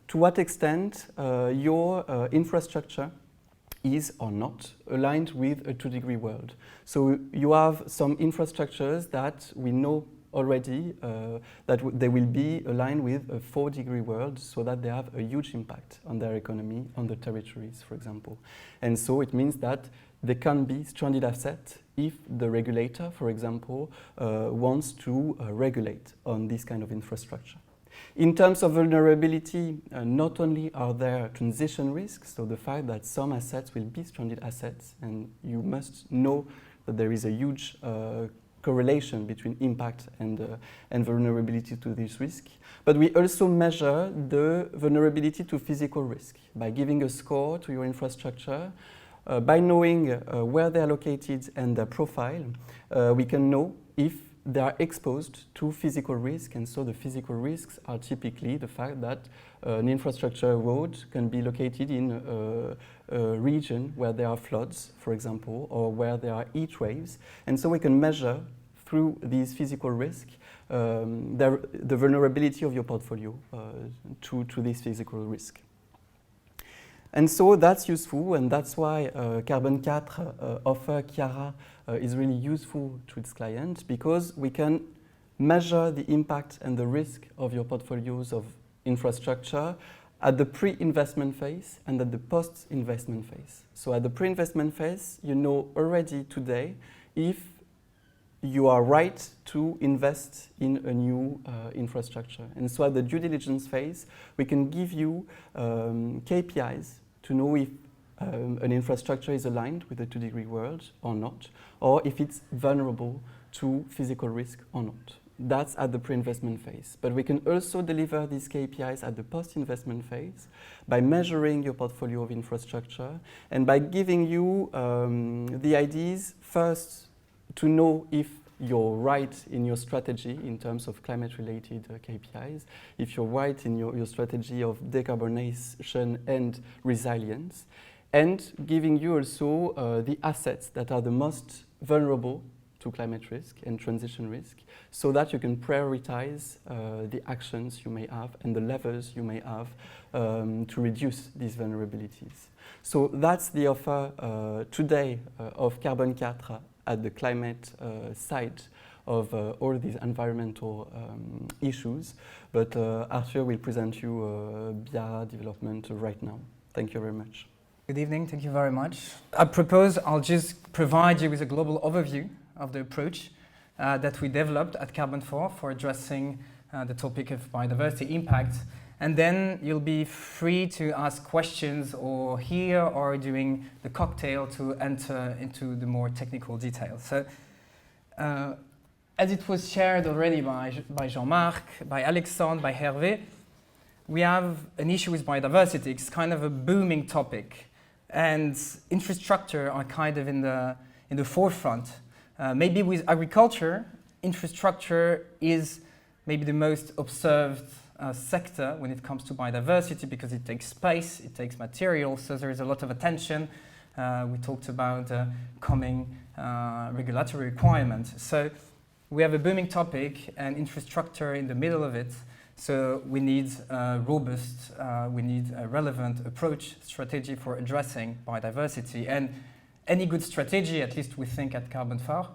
to what extent your infrastructure is or not aligned with a 2-degree world. So you have some infrastructures that we know already that they will be aligned with a 4-degree world, so that they have a huge impact on their economy, on the territories, for example. And so it means that they can be stranded assets if the regulator, for example, wants to regulate on this kind of infrastructure. In terms of vulnerability, not only are there transition risks, so the fact that some assets will be stranded assets, and you must know that there is a huge correlation between impact and vulnerability to this risk. But we also measure the vulnerability to physical risk by giving a score to your infrastructure. By knowing where they are located and their profile, we can know if they are exposed to physical risk, and so the physical risks are typically the fact that an infrastructure road can be located in a region where there are floods, for example, or where there are heat waves, and so we can measure through these physical risks the vulnerability of your portfolio to this physical risk. And so that's useful, and that's why Carbone 4 offer BIARA is really useful to its clients, because we can measure the impact and the risk of your portfolios of infrastructure at the pre-investment phase and at the post-investment phase. So at the pre-investment phase, you know already today if you are right to invest in a new infrastructure. And so at the due diligence phase, we can give you KPIs to know if an infrastructure is aligned with the 2-degree world or not, or if it's vulnerable to physical risk or not. That's at the pre-investment phase. But we can also deliver these KPIs at the post-investment phase by measuring your portfolio of infrastructure and by giving you the ideas first to know if you're right in your strategy in terms of climate-related KPIs, if you're right in your strategy of decarbonization and resilience, and giving you also the assets that are the most vulnerable to climate risk and transition risk, so that you can prioritize the actions you may have and the levers you may have to reduce these vulnerabilities. So that's the offer today of Carbone 4 at the climate side of all these environmental issues. But Arthur will present you BIARA development right now. Thank you very much. Good evening, thank you very much. I propose I'll just provide you with a global overview of the approach that we developed at Carbone 4 for addressing the topic of biodiversity impact. And then you'll be free to ask questions or here or during the cocktail to enter into the more technical details. So, as it was shared already by Jean-Marc, by Alexandre, by Hervé, we have an issue with biodiversity. It's kind of a booming topic, and infrastructure are kind of in the forefront. Maybe with agriculture, infrastructure is maybe the most observed sector when it comes to biodiversity, because it takes space, it takes material, so there is a lot of attention. We talked about coming regulatory requirements. So we have a booming topic and infrastructure in the middle of it. So we need robust, we need a relevant approach, strategy for addressing biodiversity. And any good strategy, at least we think at Carbone 4,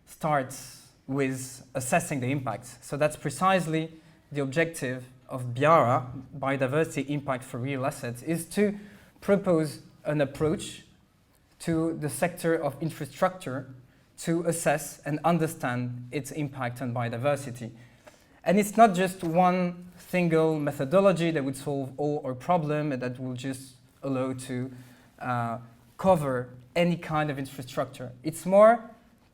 starts with assessing the impact. So that's precisely the objective of BIARA, Biodiversity Impact for Real Assets, is to propose an approach to the sector of infrastructure to assess and understand its impact on biodiversity. And it's not just one single methodology that would solve all our problems and that will just allow to cover any kind of infrastructure. It's more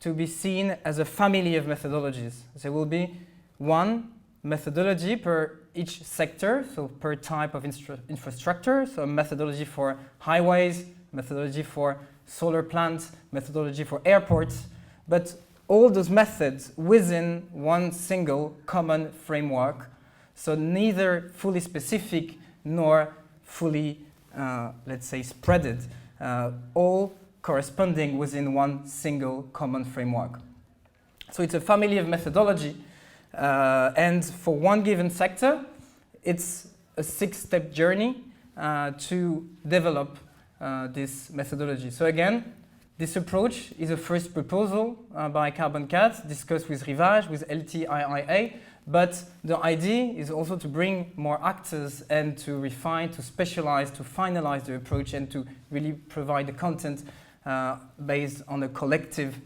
to be seen as a family of methodologies. There will be one methodology per each sector, so per type of infrastructure, so a methodology for highways, methodology for solar plants, methodology for airports, but all those methods within one single common framework, so neither fully specific nor fully, let's say, spreaded, all corresponding within one single common framework. So it's a family of methodology, and for one given sector, it's a 6-step journey to develop this methodology. So again, this approach is a first proposal by Carbone 4, discussed with Rivage, with LTIIA, but the idea is also to bring more actors and to refine, to specialize, to finalize the approach and to really provide the content based on a collective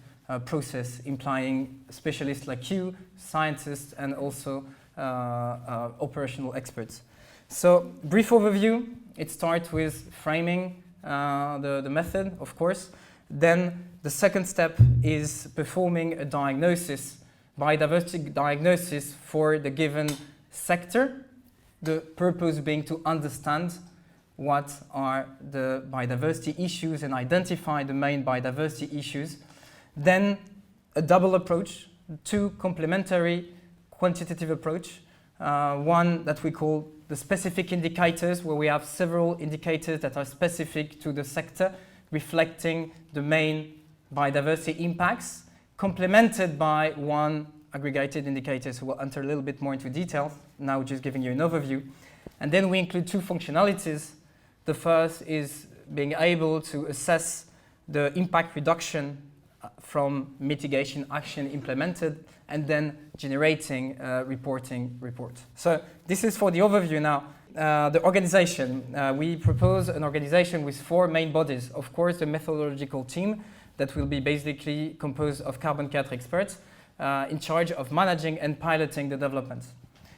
process, implying specialists like you, scientists, and also operational experts. So, brief overview, it starts with framing the method, of course. Then the second step is performing a diagnosis, biodiversity diagnosis for the given sector, the purpose being to understand what are the biodiversity issues and identify the main biodiversity issues. Then a double approach, two complementary quantitative approach. One that we call the specific indicators, where we have several indicators that are specific to the sector, reflecting the main biodiversity impacts, complemented by one aggregated indicator. So we'll enter a little bit more into detail, now just giving you an overview. And then we include two functionalities. The first is being able to assess the impact reduction from mitigation action implemented, and then generating a reporting report. So this is for the overview now. The organization. We propose an organization with four main bodies. Of course, the methodological team that will be basically composed of Carbone 4 experts in charge of managing and piloting the development.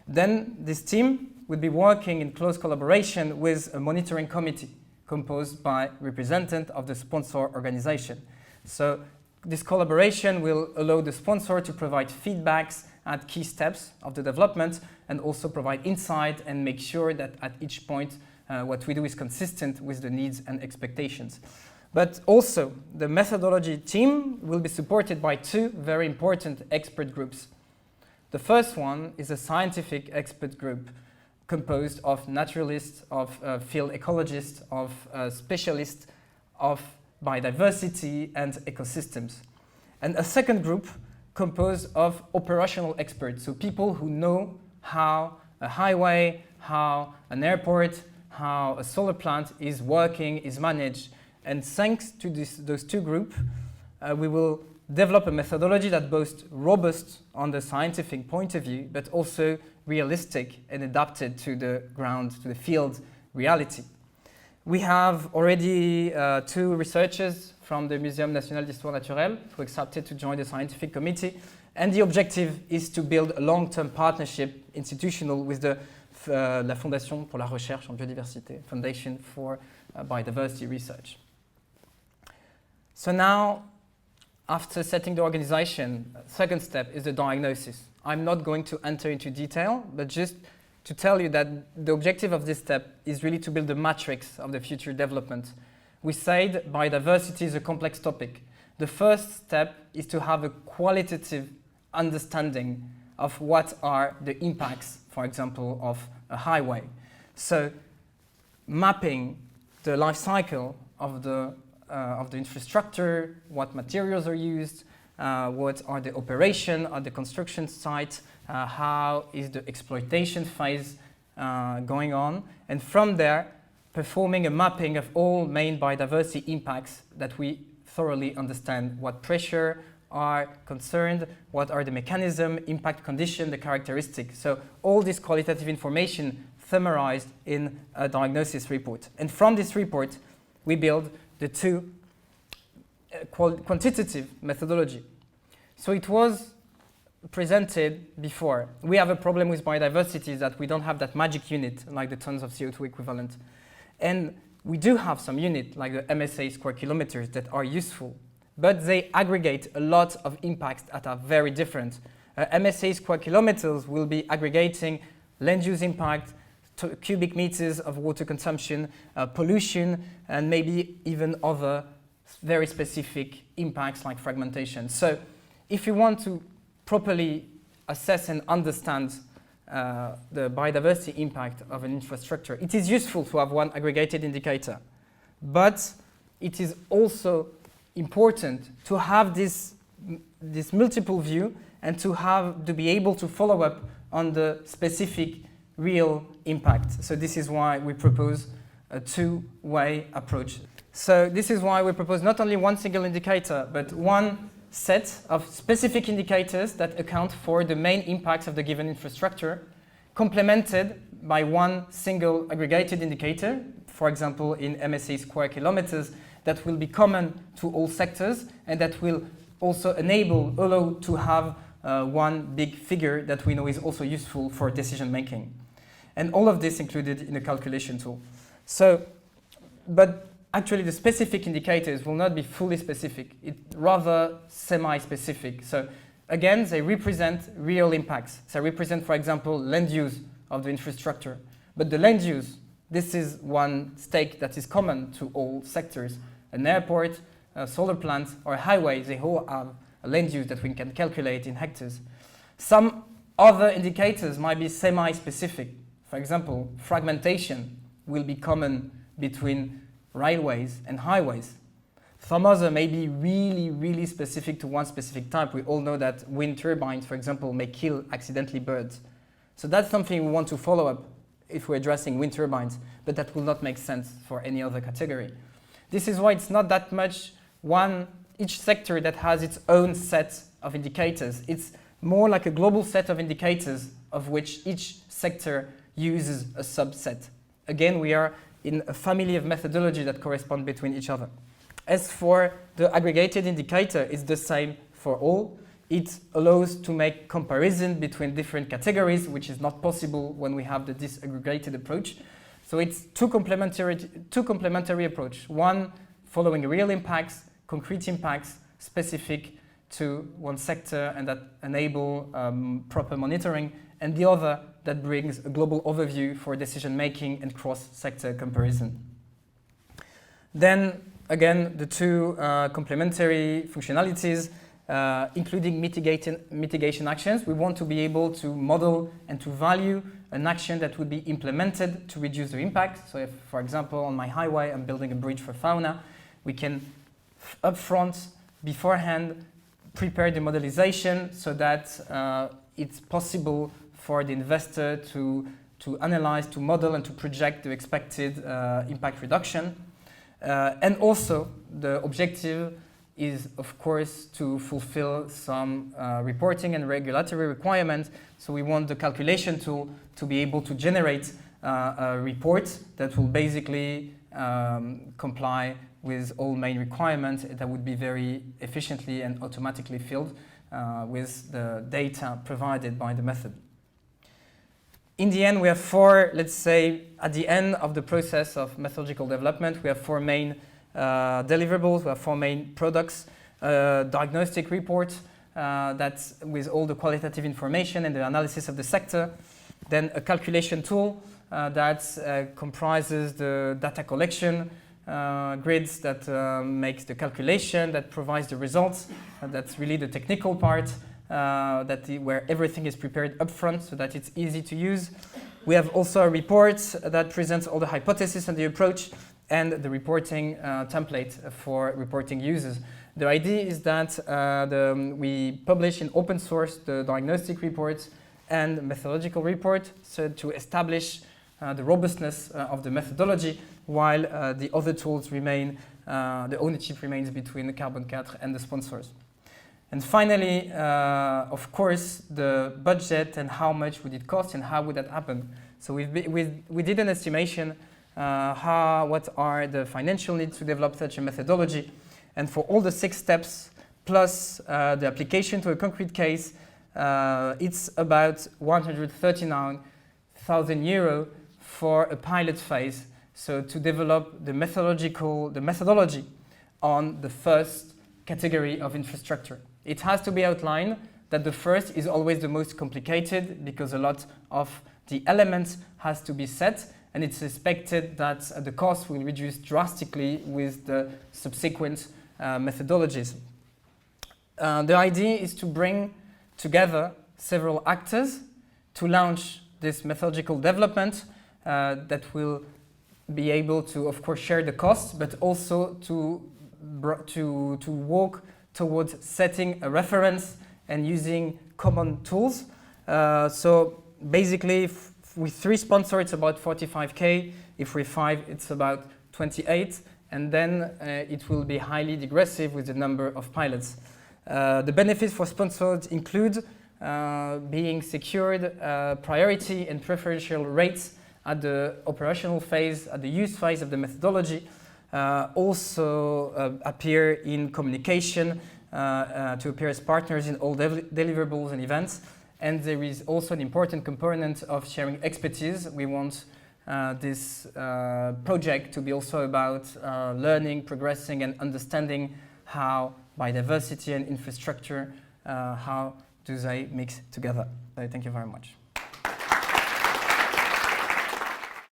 Then this team will be working in close collaboration with a monitoring committee composed by representatives of the sponsor organization. So this collaboration will allow the sponsor to provide feedbacks at key steps of the development, and also provide insight and make sure that at each point what we do is consistent with the needs and expectations. But also, the methodology team will be supported by two very important expert groups. The first one is a scientific expert group composed of naturalists, of field ecologists, of specialists of biodiversity and ecosystems. And a second group composed of operational experts, so people who know how a highway, how an airport, how a solar plant is working, is managed. And thanks to those two groups, we will develop a methodology that both robust on the scientific point of view, but also realistic and adapted to the ground, to the field reality. We have already two researchers from the Muséum National d'Histoire Naturelle who accepted to join the scientific committee, and the objective is to build a long-term partnership institutional with the la Fondation pour la Recherche en Biodiversité, Foundation for Biodiversity Research. So now, after setting the organization, second step is the diagnosis. I'm not going to enter into detail, but just to tell you that the objective of this step is really to build a matrix of the future development. We said biodiversity is a complex topic. The first step is to have a qualitative understanding of what are the impacts, for example, of a highway. So mapping the life cycle of the infrastructure, what materials are used, what are the operation at the construction site, how is the exploitation phase going on, and from there performing a mapping of all main biodiversity impacts that we thoroughly understand, what pressure are concerned, what are the mechanism, impact condition, the characteristics. So all this qualitative information summarized in a diagnosis report. And from this report, we build the two quantitative methodology. So it was presented before. We have a problem with biodiversity is that we don't have that magic unit like the tons of CO2 equivalent. And we do have some unit like the MSA square kilometers that are useful, but they aggregate a lot of impacts that are very different. MSA square kilometers will be aggregating land use impact, cubic meters of water consumption, pollution, and maybe even other very specific impacts like fragmentation. So if you want to properly assess and understand the biodiversity impact of an infrastructure, it is useful to have one aggregated indicator. But it is also important to have this multiple view and to be able to follow up on the specific real impact. So this is why we propose a two-way approach. So this is why we propose not only one single indicator, but one set of specific indicators that account for the main impacts of the given infrastructure, complemented by one single aggregated indicator, for example, in MSA square kilometers, that will be common to all sectors and that will also allow to have one big figure that we know is also useful for decision making. And all of this included in a calculation tool. So, but actually the specific indicators will not be fully specific, it's rather semi-specific. So again, they represent real impacts. They represent, for example, land use of the infrastructure. But the land use, this is one stake that is common to all sectors. An airport, a solar plant, or a highway, they all have land use that we can calculate in hectares. Some other indicators might be semi-specific. For example, fragmentation will be common between railways and highways. Some other may be really, really specific to one specific type. We all know that wind turbines, for example, may kill accidentally birds. So that's something we want to follow up if we're addressing wind turbines, but that will not make sense for any other category. This is why it's not that much each sector that has its own set of indicators. It's more like a global set of indicators of which each sector uses a subset. Again, we are in a family of methodology that correspond between each other. As for the aggregated indicator, it's the same for all. It allows to make comparison between different categories, which is not possible when we have the disaggregated approach. So it's two complementary approach. One following real impacts, concrete impacts, specific to one sector and that enable proper monitoring, and the other that brings a global overview for decision making and cross-sector comparison. Then again, the two complementary functionalities, including mitigation actions. We want to be able to model and to value an action that would be implemented to reduce the impact. So if, for example, on my highway, I'm building a bridge for fauna, we can upfront, beforehand, prepare the modelization so that it's possible for the investor to analyze, to model, and to project the expected impact reduction. And also, the objective is, of course, to fulfill some reporting and regulatory requirements. So we want the calculation tool to be able to generate a report that will basically comply with all main requirements that would be very efficiently and automatically filled with the data provided by the method. In the end, we have four, let's say, at the end of the process of methodological development, we have four main deliverables, we have four main products, diagnostic report that's with all the qualitative information and the analysis of the sector, then a calculation tool that comprises the data collection, grids that makes the calculation, that provides the results, that's really the technical part, where everything is prepared upfront so that it's easy to use. We have also a report that presents all the hypotheses and the approach, and the reporting template for reporting users. The idea is that we publish in open source the diagnostic reports and methodological report, so to establish the robustness of the methodology, while the other tools remain, the ownership remains between the Carbone 4 and the sponsors. And finally, of course, the budget and how much would it cost and how would that happen. So we did an estimation what are the financial needs to develop such a methodology. And for all the 6 steps, plus the application to a concrete case, it's about 139,000 euro for a pilot phase. So to develop the methodology on the first category of infrastructure. It has to be outlined that the first is always the most complicated because a lot of the elements has to be set, and it's expected that the cost will reduce drastically with the subsequent methodologies. The idea is to bring together several actors to launch this methodological development that will be able to, of course, share the costs, but also to work towards setting a reference and using common tools. So basically, with 3 sponsors, it's about 45K. If we're 5, it's about 28. And then it will be highly digressive with the number of pilots. The benefits for sponsors include being secured priority and preferential rates at the operational phase, at the use phase of the methodology, also appear in communication, to appear as partners in all deliverables and events. And there is also an important component of sharing expertise. We want this project to be also about learning, progressing, and understanding how biodiversity and infrastructure, how do they mix together. So thank you very much.